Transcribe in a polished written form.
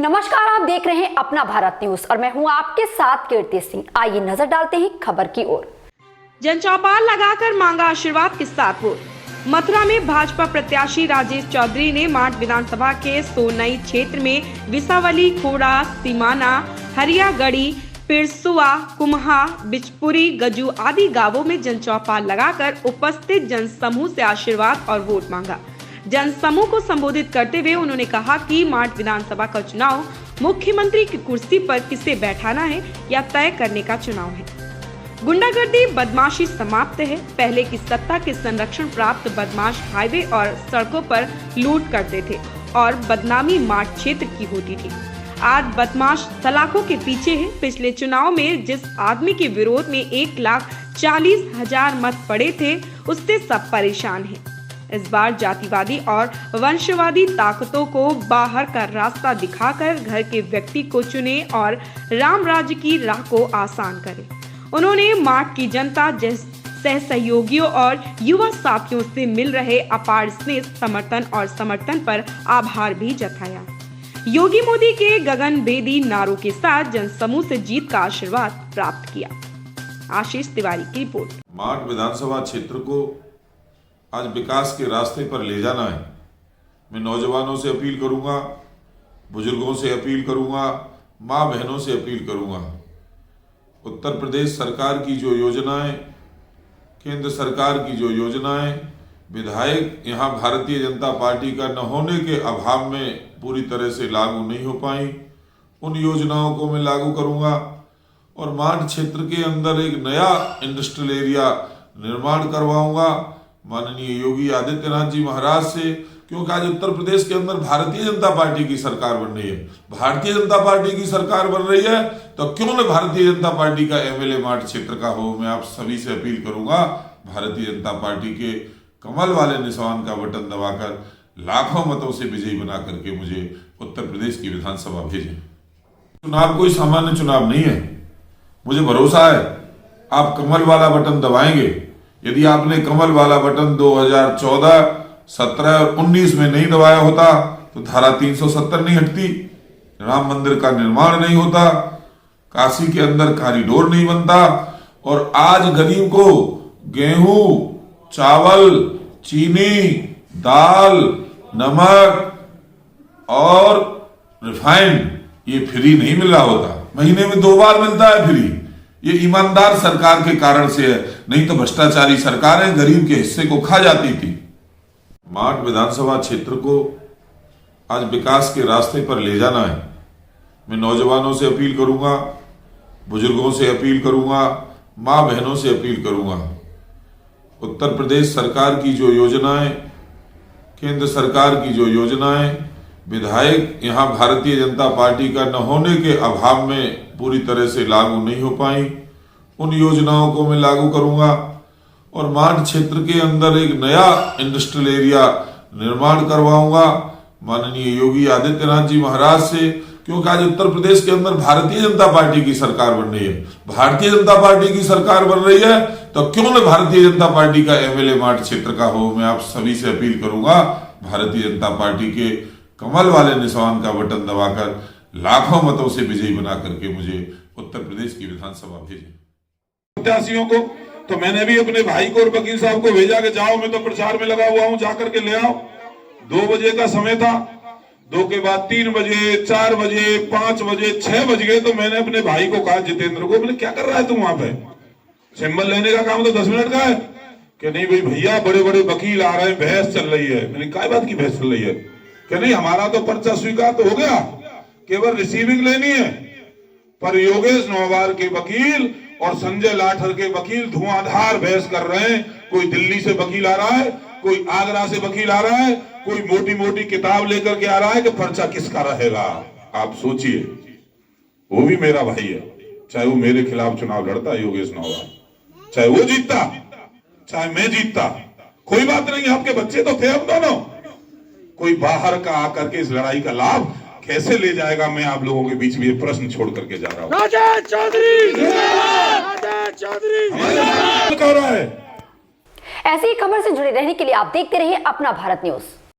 नमस्कार, आप देख रहे हैं अपना भारत न्यूज और मैं हूं आपके साथ कीर्ति सिंह। आइए नजर डालते हैं खबर की ओर। जन चौपाल लगाकर मांगा आशीर्वाद के साथ वोट। मथुरा में भाजपा प्रत्याशी राजेश चौधरी ने माठ विधानसभा के सोनई क्षेत्र में विसावली, खोड़ा, सीमाना, हरियागढ़ी, पिरसुआ, कुम्हा, बिचपुरी, गजू आदि गांवों में जन चौपाल लगाकर उपस्थित जन समूह से आशीर्वाद और वोट मांगा। जन समूह को संबोधित करते हुए उन्होंने कहा कि माठ विधानसभा का चुनाव मुख्यमंत्री की कुर्सी पर किसे बैठाना है या तय करने का चुनाव है। गुंडागर्दी, बदमाशी समाप्त है। पहले की सत्ता के संरक्षण प्राप्त बदमाश हाईवे और सड़कों पर लूट करते थे और बदनामी माठ क्षेत्र की होती थी। आज बदमाश सलाखों के पीछे है। पिछले चुनाव में जिस आदमी के विरोध में 1,40,000 मत पड़े थे, उससे सब परेशान हैं। इस बार जातिवादी और वंशवादी ताकतों को बाहर का रास्ता दिखाकर घर के व्यक्ति को चुने और राम राज्य की राह को आसान करे। उन्होंने माठ की जनता, सह सहयोगियों और युवा साथियों से मिल रहे अपार स्नेह, समर्थन पर आभार भी जताया। योगी मोदी के गगनभेदी नारों के साथ जनसमूह से जीत का आशीर्वाद प्राप्त किया। आशीष तिवारी की रिपोर्ट। माठ विधानसभा क्षेत्र को आज विकास के रास्ते पर ले जाना है। मैं नौजवानों से अपील करूंगा, बुजुर्गों से अपील करूंगा, माँ बहनों से अपील करूंगा। उत्तर प्रदेश सरकार की जो योजनाएं, केंद्र सरकार की जो योजनाएं विधायक यहाँ भारतीय जनता पार्टी का न होने के अभाव में पूरी तरह से लागू नहीं हो पाई, उन योजनाओं को मैं लागू करूंगा और माठ क्षेत्र के अंदर एक नया इंडस्ट्रियल एरिया निर्माण करवाऊंगा माननीय योगी आदित्यनाथ जी महाराज से, क्योंकि आज उत्तर प्रदेश के अंदर भारतीय जनता पार्टी की सरकार बन रही है। भारतीय जनता पार्टी की सरकार बन रही है तो क्यों न भारतीय जनता पार्टी का एमएलए माठ क्षेत्र का हो। मैं आप सभी से अपील करूंगा, भारतीय जनता पार्टी के कमल वाले निशान का बटन दबाकर लाखों मतों से विजयी बना करके मुझे उत्तर प्रदेश की विधानसभा भेजें। चुनाव कोई सामान्य चुनाव नहीं है। मुझे भरोसा है आप कमल वाला बटन दबाएंगे। यदि आपने कमल वाला बटन 2014, 17 और 19 में नहीं दबाया होता तो धारा 370 नहीं हटती, राम मंदिर का निर्माण नहीं होता, काशी के अंदर कॉरिडोर नहीं बनता और आज गरीब को गेहूं, चावल, चीनी, दाल, नमक और रिफाइंड ये फ्री नहीं मिल रहा होता। महीने में 2 बार मिलता है फ्री। ये ईमानदार सरकार के कारण से है, नहीं तो भ्रष्टाचारी सरकारें गरीब के हिस्से को खा जाती थी। माठ विधानसभा क्षेत्र को आज विकास के रास्ते पर ले जाना है। मैं नौजवानों से अपील करूंगा, बुजुर्गों से अपील करूंगा, माँ बहनों से अपील करूंगा। उत्तर प्रदेश सरकार की जो योजनाएं, केंद्र सरकार की जो योजनाएं विधायक यहाँ भारतीय जनता पार्टी का न होने के अभाव में पूरी तरह से लागू नहीं हो पाई, उन योजनाओं को मैं लागू करूंगा और माठ क्षेत्र के अंदर एक नया इंडस्ट्रियल एरिया निर्माण करवाऊंगा माननीय योगी आदित्यनाथ जी महाराज से, क्योंकि आज उत्तर प्रदेश के अंदर भारतीय जनता पार्टी की सरकार बन रही है। भारतीय जनता पार्टी की सरकार बन रही है तो क्यों न भारतीय जनता पार्टी का एमएलए माठ क्षेत्र का हो। मैं आप सभी से अपील करूंगा, भारतीय जनता पार्टी के कमल वाले निशान का बटन दबाकर लाखों मतों से विजयी बना करके मुझे उत्तर प्रदेश की विधानसभा भेजें। प्रत्याशियों को तो मैंने भी अपने भाई को और वकील साहब को भेजा कि जाओ, मैं तो प्रचार में लगा हुआ हूं, जाकर के ले आओ। 2 बजे का समय था, 2 के बाद 3 बजे, 4 बजे, 5 बजे, 6 बज गए। तो मैंने अपने भाई को कहा, जितेंद्र को, बोले क्या कर रहा है तुम वहां पे? सिंबल लेने का काम तो 10 मिनट का है। कि नहीं भाई भैया, बड़े बड़े वकील आ रहे हैं, बहस चल रही है। मैंने क्या बात की बहस चल रही है? कि नहीं, हमारा तो पर्चा स्वीकार तो हो गया, केवल रिसीविंग लेनी है। पर योगेश नौवार के वकील और संजय लाठर के वकील धुआंधार बहस कर रहे हैं। कोई दिल्ली से वकील आ रहा है, कोई आगरा से वकील आ रहा है, कोई मोटी मोटी किताब लेकर के आ रहा है कि पर्चा किसका रहेगा। आप सोचिए, वो भी मेरा भाई है, चाहे वो मेरे खिलाफ चुनाव लड़ता है योगेश नौवार, चाहे वो जीतता चाहे मैं जीतता, कोई बात नहीं। आपके बच्चे तो थे हम दोनों। कोई बाहर का आकर के इस लड़ाई का लाभ कैसे ले जाएगा, मैं आप लोगों के बीच में ये प्रश्न छोड़ करके जा रहा हूं। राजेश चौधरी, राजेश चौधरी कह रहा है। ऐसी ही खबर से जुड़े रहने के लिए आप देखते रहिए अपना भारत न्यूज।